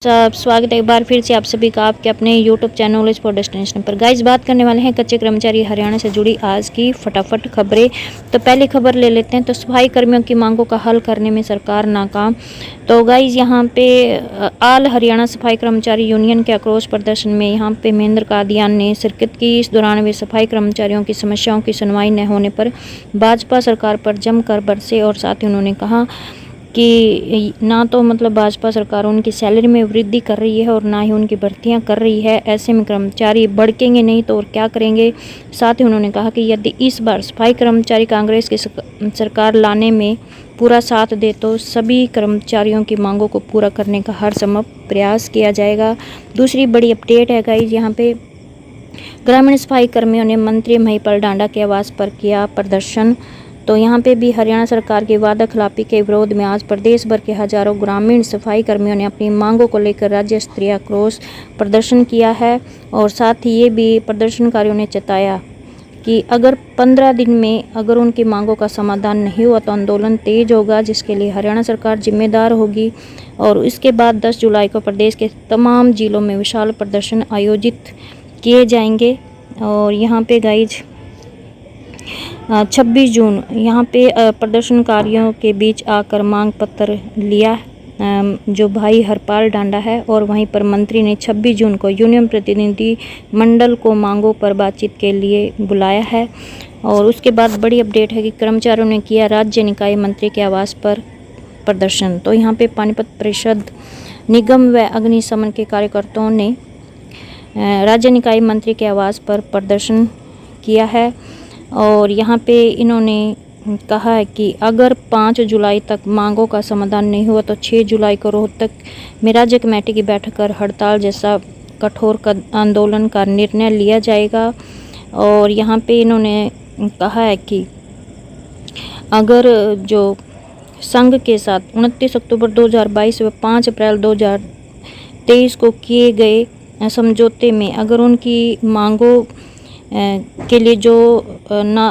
सब स्वागत है एक बार फिर से आप सभी का आपके अपने YouTube channel knowledge for destination पर। गाइस बात करने वाले हैं कच्चे कर्मचारी हरियाणा से जुड़ी आज की फटाफट खबरें। तो पहली खबर ले लेते हैं। तो सफाई कर्मियों की मांगों का हल करने में सरकार नाकाम। तो गाइस यहाँ पे आल हरियाणा सफाई कर्मचारी यूनियन के आक्रोश प्रदर्शन में यहाँ पे महेंद्र कादियान ने शिरकत की। इस दौरान वे सफाई कर्मचारियों की समस्याओं की सुनवाई न होने पर भाजपा सरकार पर जमकर बरसे और साथ ही उन्होंने कहा कि ना तो भाजपा सरकार उनकी सैलरी में वृद्धि कर रही है और ना ही उनकी भर्तियां कर रही है। ऐसे में कर्मचारी भड़केंगे नहीं तो और क्या करेंगे। साथ ही उन्होंने कहा कि यदि इस बार सफाई कर्मचारी कांग्रेस की सरकार लाने में पूरा साथ दे तो सभी कर्मचारियों की मांगों को पूरा करने का हर संभव प्रयास किया जाएगा। दूसरी बड़ी अपडेट है गाइस, यहाँ पे ग्रामीण सफाई कर्मियों ने मंत्री महिपाल डांडा के आवास पर किया प्रदर्शन। तो यहाँ पे भी हरियाणा सरकार की वादा खिलाफी के विरोध में आज प्रदेश भर के हजारों ग्रामीण सफाई कर्मियों ने अपनी मांगों को लेकर राज्य स्तरीय आक्रोश प्रदर्शन किया है। और साथ ही ये भी प्रदर्शनकारियों ने चेताया कि अगर 15 दिन में अगर उनकी मांगों का समाधान नहीं हुआ तो आंदोलन तेज होगा, जिसके लिए हरियाणा सरकार जिम्मेदार होगी। और इसके बाद 10 जुलाई को प्रदेश के तमाम जिलों में विशाल प्रदर्शन आयोजित किए जाएंगे। और यहाँ पे गाइज 26 जून यहाँ पे प्रदर्शनकारियों के बीच आकर मांग पत्र लिया जो भाई हरपाल डांडा है। और वहीं पर मंत्री ने 26 जून को यूनियन प्रतिनिधि मंडल को मांगों पर बातचीत के लिए बुलाया है। और उसके बाद बड़ी अपडेट है कि कर्मचारियों ने किया राज्य निकाय मंत्री के आवास पर प्रदर्शन। तो यहाँ पे पानीपत परिषद निगम व अग्निशमन के कार्यकर्ताओं ने राज्य निकाय मंत्री के आवास पर प्रदर्शन किया है। और यहाँ पे इन्होंने कहा है कि अगर 5 जुलाई तक मांगों का समाधान नहीं हुआ तो 6 जुलाई को रोहतक में राज्य कमेटी की बैठक कर हड़ताल जैसा कठोर आंदोलन का निर्णय लिया जाएगा। और यहाँ पे इन्होंने कहा है कि अगर जो संघ के साथ 29 अक्टूबर 2022 व 5 अप्रैल 2023 को किए गए समझौते में अगर उनकी मांगों के लिए जो ना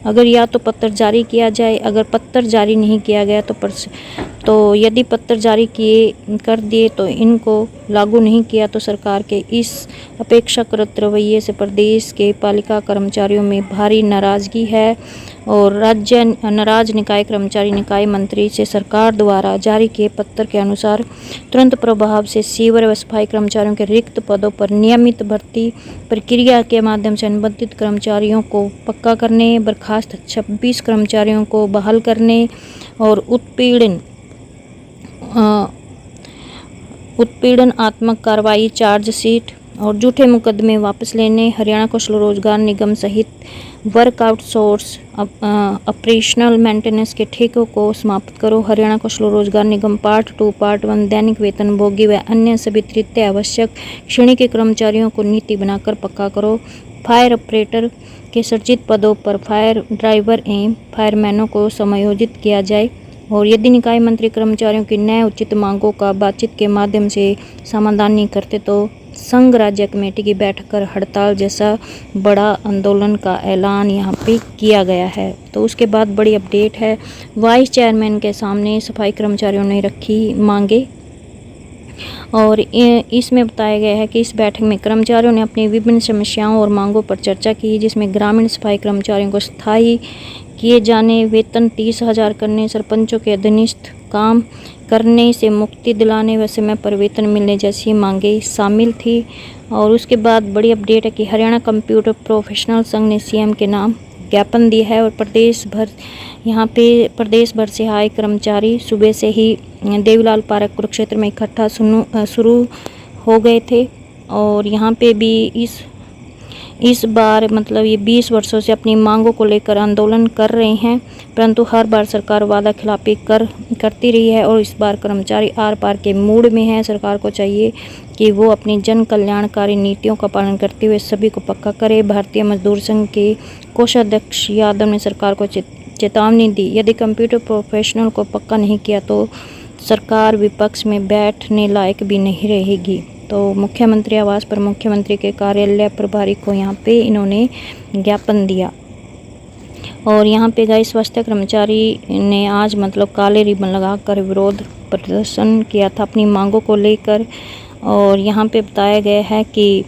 अगर या तो पत्र जारी किया जाए, अगर पत्र जारी नहीं किया गया तो यदि पत्र जारी कर दिए तो इनको लागू नहीं किया तो सरकार के इस अपेक्षाकृत रवैये से प्रदेश के पालिका कर्मचारियों में भारी नाराजगी है। और राज्य नाराज निकाय कर्मचारी निकाय मंत्री से सरकार द्वारा जारी किए पत्र के अनुसार तुरंत प्रभाव से सीवर व सफाई कर्मचारियों के रिक्त पदों पर नियमित भर्ती प्रक्रिया के माध्यम से अनुबंधित कर्मचारियों को पक्का करने, बर्खास्त 26 कर्मचारियों को बहाल करने और उत्पीड़नात्मक कार्रवाई, चार्जशीट और झूठे मुकदमे वापस लेने, हरियाणा कौशल रोजगार निगम सहित वर्क आउटसोर्स ऑपरेशनल मेंटेनेंस के ठेकों को समाप्त करो। हरियाणा कौशल रोजगार निगम पार्ट 2 पार्ट 1 दैनिक वेतन भोगी व अन्य सभी तृतीय आवश्यक श्रेणी के कर्मचारियों को नीति बनाकर पक्का करो। फायर ऑपरेटर के सृजित पदों पर फायर ड्राइवर एवं फायरमैनों को समायोजित किया जाए। और यदि निकाय मंत्री कर्मचारियों की नए उचित मांगों का बातचीत के माध्यम से समाधान नहीं करते तो संघ राज्य कमेटी की बैठक कर हड़ताल जैसा बड़ा आंदोलन का ऐलान यहाँ पे किया गया है। तो उसके बाद बड़ी अपडेट है, वाइस चेयरमैन के सामने सफाई कर्मचारियों ने रखी मांगे। और इसमें बताया गया है कि इस बैठक में कर्मचारियों ने अपनी विभिन्न समस्याओं और मांगों पर चर्चा की, जिसमें ग्रामीण सफाई कर्मचारियों को स्थायी किए जाने, वेतन 30,000 करने, सरपंचों के अधीनस्थ काम करने से मुक्ति दिलाने व समय पर वेतन मिलने जैसी मांगें शामिल थी। और उसके बाद बड़ी अपडेट है कि हरियाणा कंप्यूटर प्रोफेशनल संघ ने सीएम के नाम ज्ञापन दिया है। और प्रदेश भर से आए कर्मचारी सुबह से ही देवीलाल पार्क कुरुक्षेत्र में इकट्ठा शुरू हो गए थे। और यहाँ पे भी इस बार ये 20 वर्षों से अपनी मांगों को लेकर आंदोलन कर रहे हैं, परंतु हर बार सरकार वादा खिलाफी करती रही है। और इस बार कर्मचारी आर पार के मूड में है। सरकार को चाहिए कि वो अपनी जन कल्याणकारी नीतियों का पालन करते हुए सभी को पक्का करे। भारतीय मजदूर संघ के कोषाध्यक्ष यादव ने सरकार को चेतावनी दी, यदि कंप्यूटर प्रोफेशनल को पक्का नहीं किया तो सरकार विपक्ष में बैठने लायक भी नहीं रहेगी। तो मुख्यमंत्री आवास पर मुख्यमंत्री के कार्यालय प्रभारी को यहाँ पे इन्होंने ज्ञापन दिया। और यहाँ पे गाइस स्वास्थ्य कर्मचारी ने आज मतलब काले रिबन लगाकर विरोध प्रदर्शन किया था अपनी मांगों को लेकर। और यहाँ पे बताया गया है कि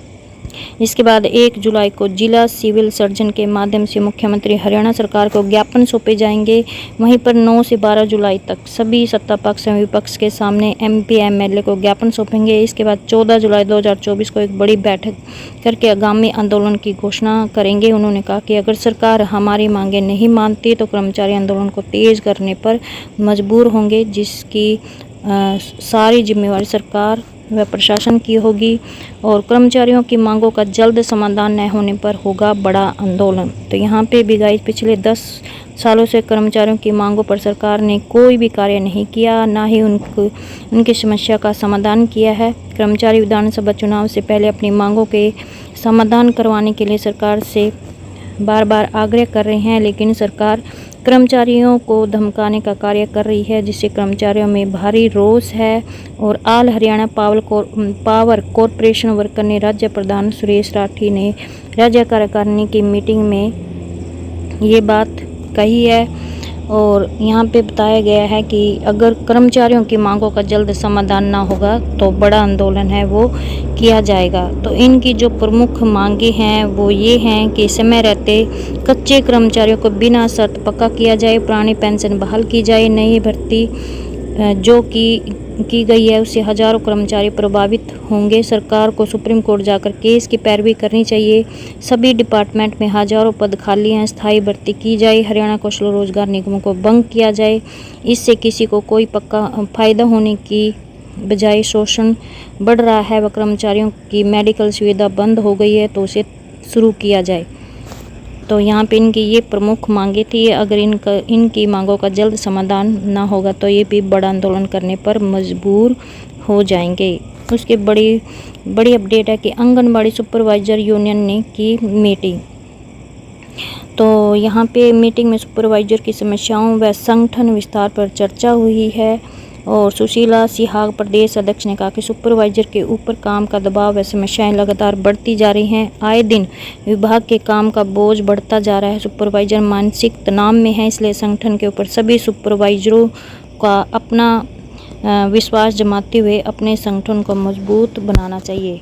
इसके बाद 1 जुलाई को जिला सिविल सर्जन के माध्यम से मुख्यमंत्री हरियाणा सरकार को ज्ञापन सौंपे जाएंगे। वहीं पर 9 से 12 जुलाई तक सभी सत्ता पक्ष एवं विपक्ष के सामने MP MLA को ज्ञापन सौंपेंगे। इसके बाद 14 जुलाई 2024 को एक बड़ी बैठक करके आगामी आंदोलन की घोषणा करेंगे। उन्होंने कहा कि अगर सरकार हमारी मांगें नहीं मानती तो कर्मचारी आंदोलन को तेज करने पर मजबूर होंगे, जिसकी सारी जिम्मेवारी सरकार व प्रशासन की होगी और कर्मचारियों की मांगों का जल्द समाधान न होने पर होगा बड़ा आंदोलन। तो यहाँ पे भी गाइस पिछले 10 सालों से कर्मचारियों की मांगों पर सरकार ने कोई भी कार्य नहीं किया, ना ही उनकी समस्या का समाधान किया है। कर्मचारी विधानसभा चुनाव से पहले अपनी मांगों के समाधान करवाने के लिए सरकार से बार बार आग्रह कर रहे हैं, लेकिन सरकार कर्मचारियों को धमकाने का कार्य कर रही है, जिससे कर्मचारियों में भारी रोष है। और all Haryana power corporation worker ने राज्य प्रधान सुरेश राठी ने राज्य कार्यकारिणी की मीटिंग में ये बात कही है। और यहाँ पे बताया गया है कि अगर कर्मचारियों की मांगों का जल्द समाधान ना होगा तो बड़ा आंदोलन है वो किया जाएगा। तो इनकी जो प्रमुख मांगे हैं वो ये हैं कि समय रहते कच्चे कर्मचारियों को बिना शर्त पक्का किया जाए, पुरानी पेंशन बहाल की जाए, नई भर्ती जो की गई है उससे हजारों कर्मचारी प्रभावित होंगे। सरकार को सुप्रीम कोर्ट जाकर केस की पैरवी करनी चाहिए। सभी डिपार्टमेंट में हजारों पद खाली हैं, स्थायी भर्ती की जाए। हरियाणा कौशल रोजगार निगमों को भंग किया जाए, इससे किसी को कोई पक्का फायदा होने की बजाय शोषण बढ़ रहा है। व कर्मचारियों की मेडिकल सुविधा बंद हो गई है तो उसे शुरू किया जाए। तो यहाँ पे इनकी ये प्रमुख मांगे थी। अगर इनकी मांगों का जल्द समाधान ना होगा तो ये भी बड़ा आंदोलन करने पर मजबूर हो जाएंगे। उसके बड़ी अपडेट है कि आंगनबाड़ी सुपरवाइजर यूनियन ने की मीटिंग। तो यहाँ पे मीटिंग में सुपरवाइजर की समस्याओं व संगठन विस्तार पर चर्चा हुई है। और सुशीला सिहाग प्रदेश अध्यक्ष ने कहा कि सुपरवाइजर के ऊपर काम का दबाव व समस्याएं लगातार बढ़ती जा रही हैं। आए दिन विभाग के काम का बोझ बढ़ता जा रहा है। सुपरवाइजर मानसिक तनाव में है, इसलिए संगठन के ऊपर सभी सुपरवाइजरों का अपना विश्वास जमाते हुए अपने संगठन को मजबूत बनाना चाहिए।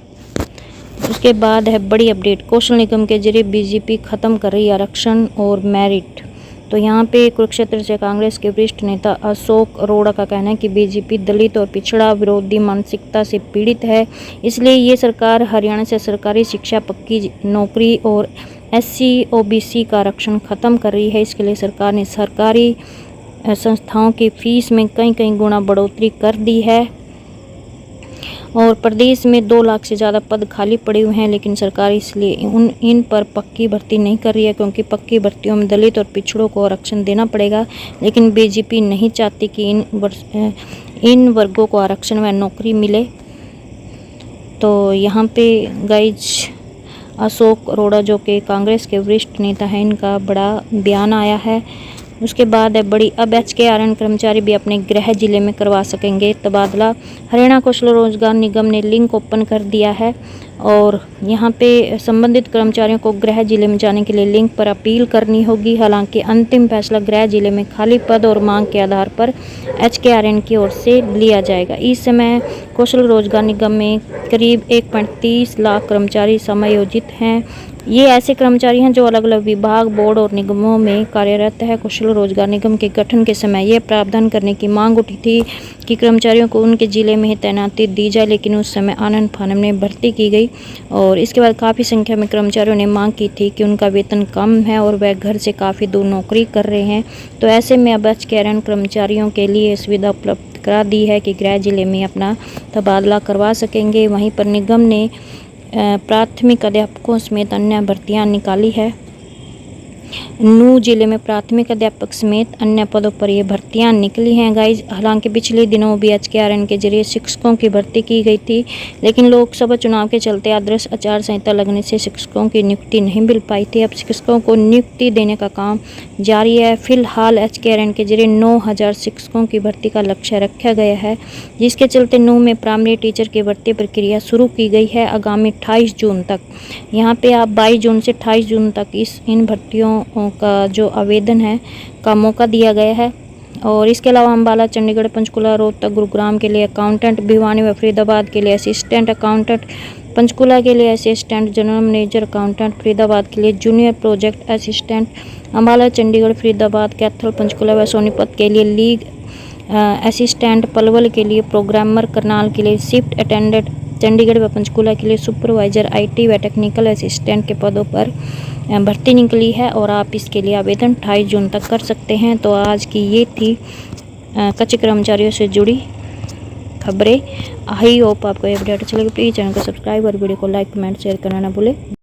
उसके बाद है बड़ी अपडेट, कौशल निगम के जरिए BJP खत्म कर रही आरक्षण और मेरिट। तो यहाँ पे कुरुक्षेत्र से कांग्रेस के वरिष्ठ नेता अशोक अरोड़ा का कहना है कि BJP दलित और पिछड़ा विरोधी मानसिकता से पीड़ित है, इसलिए ये सरकार हरियाणा से सरकारी शिक्षा, पक्की नौकरी और SC OBC का आरक्षण खत्म कर रही है। इसके लिए सरकार ने सरकारी संस्थाओं की फीस में कई गुना बढ़ोतरी कर दी है। और प्रदेश में 2 लाख से ज़्यादा पद खाली पड़े हुए हैं, लेकिन सरकार इसलिए इन पर पक्की भर्ती नहीं कर रही है, क्योंकि पक्की भर्तियों में दलित और पिछड़ों को आरक्षण देना पड़ेगा। लेकिन BJP नहीं चाहती कि इन वर्गों को आरक्षण व नौकरी मिले। तो यहाँ पे गाइज अशोक अरोड़ा जो कि कांग्रेस के वरिष्ठ नेता हैं, इनका बड़ा बयान आया है। उसके बाद है बड़ी, अब HKRN कर्मचारी भी अपने गृह जिले में करवा सकेंगे तबादला। हरियाणा कौशल रोजगार निगम ने लिंक ओपन कर दिया है और यहाँ पे संबंधित कर्मचारियों को गृह जिले में जाने के लिए लिंक पर अपील करनी होगी। हालांकि अंतिम फैसला गृह जिले में खाली पद और मांग के आधार पर HKRN की ओर से लिया जाएगा। इस समय कौशल रोजगार निगम में करीब 1.30 लाख कर्मचारी समायोजित हैं। ये ऐसे कर्मचारी हैं जो अलग अलग विभाग, बोर्ड और निगमों में कार्यरत है। कौशल रोजगार निगम के गठन के समय यह प्रावधान करने की मांग उठी थी कि कर्मचारियों को उनके जिले में ही तैनाती दी जाए, लेकिन उस समय आनन फानन में भर्ती की गई। और इसके बाद काफ़ी संख्या में कर्मचारियों ने मांग की थी कि उनका वेतन कम है और वह घर से काफ़ी दूर नौकरी कर रहे हैं। तो ऐसे में अब HKRN कर्मचारियों के लिए सुविधा उपलब्ध करा दी है कि गृह जिले में अपना तबादला करवा सकेंगे। वहीं पर निगम ने प्राथमिक अध्यापकों समेत अन्य भर्तियां निकाली है। नूह जिले में प्राथमिक अध्यापक समेत अन्य पदों पर ये भर्तियां निकली हैं गाइज। हालांकि पिछले दिनों भी HKRN के जरिए शिक्षकों की भर्ती की गई थी, लेकिन लोकसभा चुनाव के चलते आदर्श आचार संहिता लगने से शिक्षकों की नियुक्ति नहीं मिल पाई थी। अब शिक्षकों को नियुक्ति देने का काम जारी है। फिलहाल HKRN के जरिए 9000 शिक्षकों की भर्ती का लक्ष्य रखा गया है, जिसके चलते नूह में प्राइमरी टीचर की भर्ती प्रक्रिया शुरू की गई है। आगामी 28 जून तक, यहाँ पे आप 22 जून से 28 जून तक इन भर्तियों का जो आवेदन है का मौका दिया गया है। और इसके अलावा अम्बाला, चंडीगढ़, पंचकुला, रोहतक, गुरुग्राम के लिए अकाउंटेंट, भिवानी व फरीदाबाद के लिए असिस्टेंट अकाउंटेंट, पंचकुला के लिए assistant general manager accountant, Faridabad के लिए junior project assistant, Ambala, Chandigarh, Faridabad, Kaithal, Panchkula व सोनीपत के लिए लीग असिस्टेंट, पलवल के लिए प्रोग्रामर, करनाल के लिए शिफ्ट अटेंडेंट, चंडीगढ़ व पंचकुला के लिए सुपरवाइजर आईटी व टेक्निकल असिस्टेंट के पदों पर भर्ती निकली है और आप इसके लिए आवेदन 28 जून तक कर सकते हैं। तो आज की ये थी कच्चे कर्मचारियों से जुड़ी खबरें। आई होप आपको ये वीडियो अच्छा लगे। प्लीज़ चैनल को सब्सक्राइब और वीडियो को लाइक, कमेंट, शेयर करना ना भूलें।